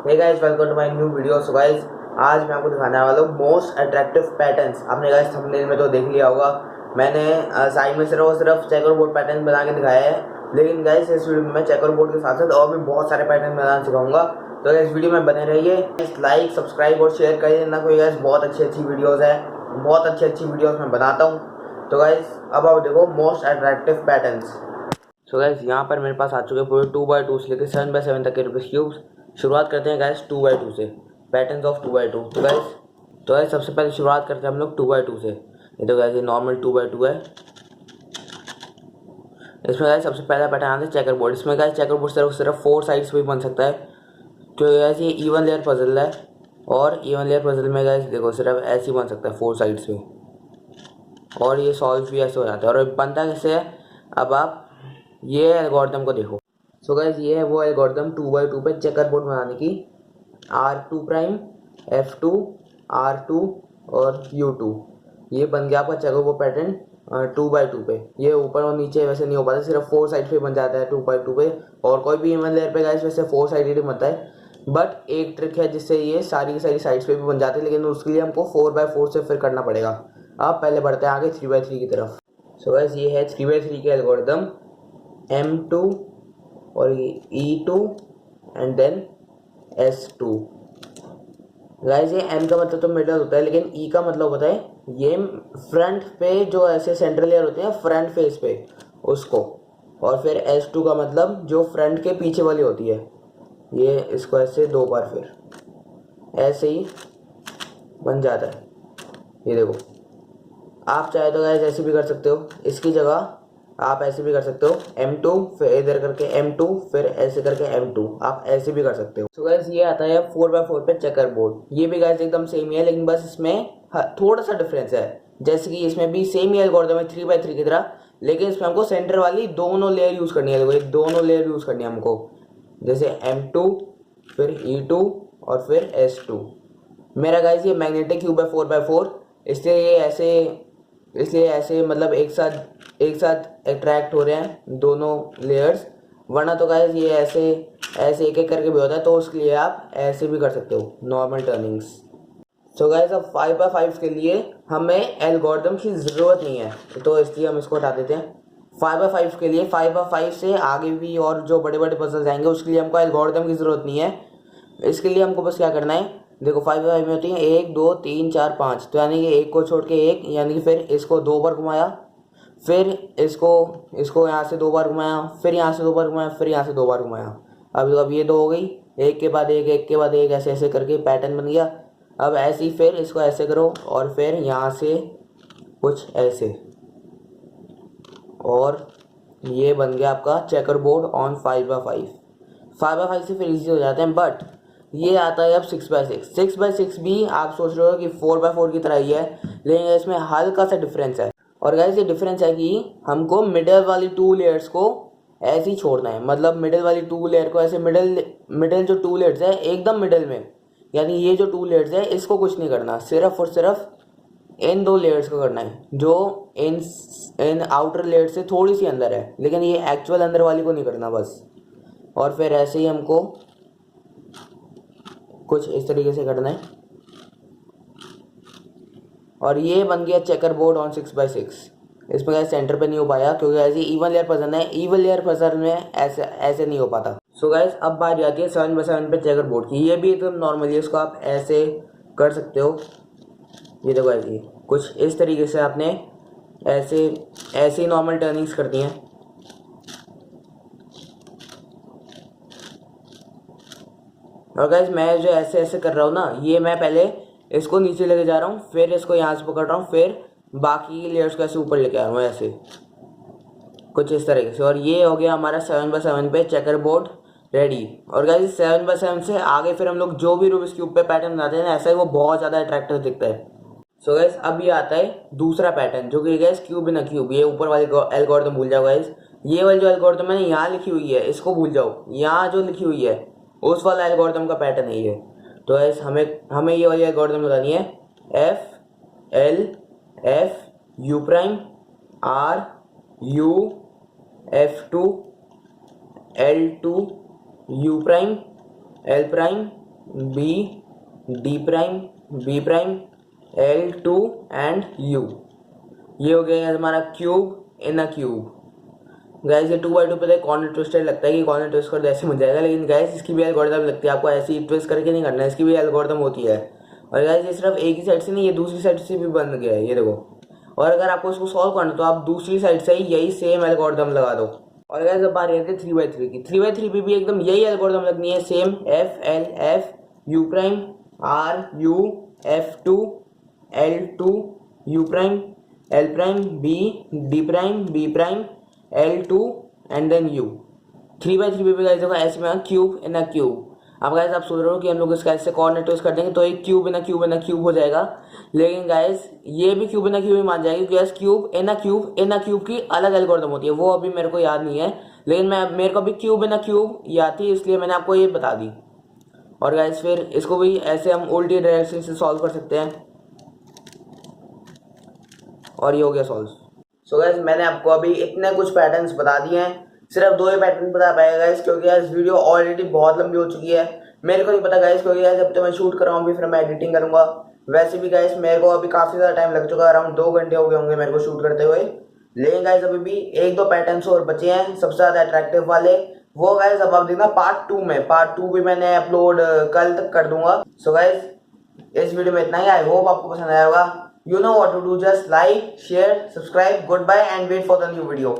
Hey guys, welcome to my new video. So guys, आज मैं आपको दिखाने वाला हूँ मोस्ट अट्रैक्टिव पैटर्न्स। आपने गाइस थंबनेल में तो देख लिया होगा, मैंने साइड में सिर्फ और सिर्फ चेकर बोर्ड पैटर्न बना के दिखाया है। लेकिन गाइस इस वीडियो में मैं चेकर बोर्ड के साथ साथ और भी बहुत सारे पैटर्न बनाना सिखाऊंगा। तो इस वीडियो में बने रहिए। लाइक, सब्सक्राइब और शेयर करिए ना। कोई गाइस बहुत अच्छी वीडियोज़ है, बहुत अच्छी वीडियोज़ मैं बनाता हूँ। तो गाइस अब आप देखो most attractive patterns. So guys यहाँ पर मेरे पास आ चुके पूरे 2x2 से लेकर 7x7 तक के रूबिक्स क्यूब्स। शुरुआत करते हैं गाइस 2x2 से, पैटर्न्स ऑफ 2x2। तो गाइस सबसे पहले शुरुआत करते हैं हम लोग 2x2 से। ये तो गाइस ये नॉर्मल 2x2 है। इसमें गाइस सबसे पहला पैटर्न आता है चेकर बोर्ड। इसमें गाइस चेकर बोर्ड सिर्फ 4 साइड्स पे बन सकता है। तो गाइस ये इवन लेयर पजल है, और इवन लेयर पजल में गाइस देखो सिर्फ ऐसे ही बन सकता है 4 साइड्स पे, और ये सॉल्व भी ऐसे हो जाता है। और बनता कैसे है, अब आप ये एल्गोरिथम को देखो। सो गाइस ये है वो एल्गोरिथम 2x2 पे चेकर बोर्ड बनाने की। R2 प्राइम, F2, R2 और U2, ये बन गया आपका चेकर बोर्ड पैटर्न 2x2 पे। ये ऊपर और नीचे वैसे नहीं हो पाता, सिर्फ 4 साइड पे बन जाता है 2x2 पे। और कोई भी इवन लेयर पे गाइस वैसे 4 साइडेड ही बनता है, बट एक ट्रिक है जिससे ये सारी की सारी साइड्स पे भी बन जाते हैं, लेकिन उसके लिए हमको 4x4 से फिर करना पड़ेगा। अब पहले बढ़ते हैं आगे 3x3 की तरफ। सो गाइस ये है 3x3 के एल्गोरिथम, M2 और E2 and then S2। Guys ये M का मतलब तो मिडल होता है, लेकिन E का मतलब होता है ये फ्रंट पे जो ऐसे सेंट्रल लेयर होते हैं फ्रंट फेस पे उसको। और फिर S2 का मतलब जो फ्रंट के पीछे वाली होती है, ये इसको ऐसे 2 बार फिर ऐसे ही बन जाता है। ये देखो, आप चाहे तो गाइस ऐसे भी कर सकते हो, इसकी जगह आप ऐसे भी कर सकते हो M2 फिर इधर करके M2 फिर ऐसे करके M2, आप ऐसे भी कर सकते हो। सो गाइस ये आता है 4x4 पे चेकर बोर्ड। ये भी गाइस एकदम सेम ही है, लेकिन बस इसमें थोड़ा सा डिफरेंस है। जैसे कि इसमें भी सेम ही एल्गोरिथम है 3x3 की तरह, लेकिन इसमें हमको सेंटर वाली दोनों लेयर यूज करनी है। देखो ये दोनों लेयर यूज करनी है हमको, जैसे M2 फिर E2 और फिर S2। मेरा गाइस ये मैग्नेटिक क्यूब है 4x4, इसलिए ऐसे मतलब एक साथ अट्रैक्ट हो रहे हैं दोनों लेयर्स। वरना तो गाइस ये ऐसे एक एक करके भी होता है, तो उसके लिए आप ऐसे भी कर सकते हो नॉर्मल टर्निंग्स। सो गाइस अब 5x5 के लिए हमें एल्गोरिथम की ज़रूरत नहीं है, तो इसलिए हम इसको हटा देते हैं। 5x5 के लिए 5x5 से आगे भी और जो बड़े बड़े पजल्स आएंगे उसके लिए हमको एल्गोरिथम की ज़रूरत नहीं है। इसके लिए हमको बस क्या करना है, देखो 5x5 में होती है 1 2 3 4 5, तो यानी कि एक को छोड़ के एक, यानी कि फिर इसको 2 बार घुमाया, फिर इसको यहाँ से 2 बार घुमाया, फिर यहाँ से 2 बार घुमाया, फिर यहाँ से 2 बार घुमाया। अब ये 2 हो गई, एक के बाद एक ऐसे ऐसे करके पैटर्न बन गया। अब ऐसे ही फिर इसको ऐसे करो, और फिर यहाँ से कुछ ऐसे, और ये बन गया आपका checker board on 5x5। 5x5 से फिर इजी हो जाते हैं, बट ये आता है अब 6x6। 6x6 भी आप सोच रहे हो कि 4x4 की तरह ही है, लेकिन इसमें हल्का सा डिफरेंस है। और गाइस ये डिफरेंस है कि हमको मिडल वाली 2 लेयर्स को ऐसे ही छोड़ना है। मतलब मिडल वाली 2 लेयर को ऐसे, मिडल जो 2 लेयर्स है एकदम मिडल में, यानी ये जो 2 लेयर्स है इसको कुछ नहीं करना, सिर्फ और सिर्फ इन 2 लेयर्स को करना है जो इन आउटर लेयर से थोड़ी सी अंदर है, लेकिन ये एक्चुअल अंदर वाली को नहीं करना बस। और फिर ऐसे ही हमको कुछ इस तरीके से करना है, और ये बन गया चेकर बोर्ड ऑन 6x6। इसमें सेंटर पे नहीं हो पाया क्योंकि ऐसे इवन लेयर पसंद है, इवन लेयर पसंद में ऐसे नहीं हो पाता। सो गाइस अब बारी आती है 7x7 पे चेकर बोर्ड की। ये भी एकदम नॉर्मली इसको आप ऐसे कर सकते हो। ये देखो ऐसे कुछ इस तरीके से आपने ऐसे नॉर्मल टर्निंग्स करती हैं। और गाइस मैं जो ऐसे कर रहा हूँ ना, ये मैं पहले इसको नीचे लेके जा रहा हूँ, फिर इसको यहाँ से पकड़ रहा हूँ, फिर बाकी लेयर्स को ऐसे ऊपर लेके आ रहा हूँ, ऐसे कुछ इस तरीके से। और ये हो गया हमारा 7x7 पे चेकर बोर्ड रेडी। और गाइस 7x7 से आगे फिर हम लोग जो भी रूबिक्स क्यूब पे पैटर्न बनाते हैं ना, ऐसा ही वो बहुत ज़्यादा अट्रैक्टिव दिखता है। सो गाइस अब ये आता है दूसरा पैटर्न, जो कि गाइस क्यूब इन क्यूब। ये ऊपर वाले एल्गोरिथम भूल जाओ गाइस, ये वाली जो एल्गोरिथम मैंने यहाँ लिखी हुई है इसको भूल जाओ, यहाँ जो लिखी हुई है उस वाला एल्गोरिथम का पैटर्न है ये। तो गाइस हमें ये वाली एल्गोरिथम बतानी है, F L F U prime R U F2 L2 U prime L prime B, D prime, B prime, L2 and U। ये हो गया हमारा cube in a cube. Guys ये 2x2 पे कॉर्नर ट्विस्टर लगता है कि कॉर्नर ट्विस्ट कर ऐसे बन जाएगा, लेकिन गैस इसकी भी एल्गोरिथम लगती है, आपको ऐसे ही ट्विस्ट करके नहीं करना है, इसकी भी एल्गोरिथम होती है। और गैस ये सिर्फ एक ही साइड से नहीं, ये दूसरी साइड से भी बन गया है, ये देखो। और अगर आपको इसको सॉल्व करना तो आप दूसरी साइड से ही यही सेम एल्गोरिथम लगा दो। और गैस अब बारी आती है 3x3 की। 3x3 पे भी एकदम यही एल्गोरिथम लगनी है, same F U prime R U F2 L2 U prime L prime B D prime B prime L2 and then U। 3x3 पे भी गाइस देखो ऐसे में क्यूब इन अ क्यूब। अब गाइस आप सोच रहे हो कि हम लोग इसका ऐसे कॉर्नर ट्विस्ट कर देंगे तो एक cube in a cube in a cube हो जाएगा, लेकिन गाइस ये भी क्यूब इन अ क्यूब ही मान जाएगी, क्योंकि क्यूब इन अ क्यूब की अलग एल्गोरिथम होती है, वो अभी मेरे को याद नहीं है, लेकिन मेरे को अभी क्यूब इन अ क्यूब याद थी, इसलिए मैंने आपको ये बता दी। और गाइस फिर इसको भी ऐसे हम उल्टी डायरेक्शन से सॉल्व कर सकते हैं, और ये हो गया सॉल्व। सो गाइस मैंने आपको अभी इतने कुछ पैटर्न्स बता दिए हैं, सिर्फ 2 ही पैटर्न बता पाएगा गाइस, क्योंकि यार वीडियो ऑलरेडी बहुत लंबी हो चुकी है। मेरे को नहीं पता गाइस, क्योंकि यार जब तो मैं शूट कर रहा हूँ अभी, फिर मैं एडिटिंग करूंगा। वैसे भी गाइस मेरे को अभी काफी ज़्यादा टाइम लग चुका है, अराउंड 2 घंटे हो गए होंगे मेरे को शूट करते हुए। लेकिन गाइस अभी भी 1-2 पैटर्न्स और बचे हैं सबसे ज़्यादा अट्रैक्टिव वाले, वो गाइस अब आप देखना पार्ट 2 में। पार्ट 2 भी मैंने अपलोड कल तक कर दूंगा। सो गाइस इस वीडियो में इतना ही, आई होप आपको पसंद आया होगा। You know what to do, just like, share, subscribe, goodbye and wait for the new video.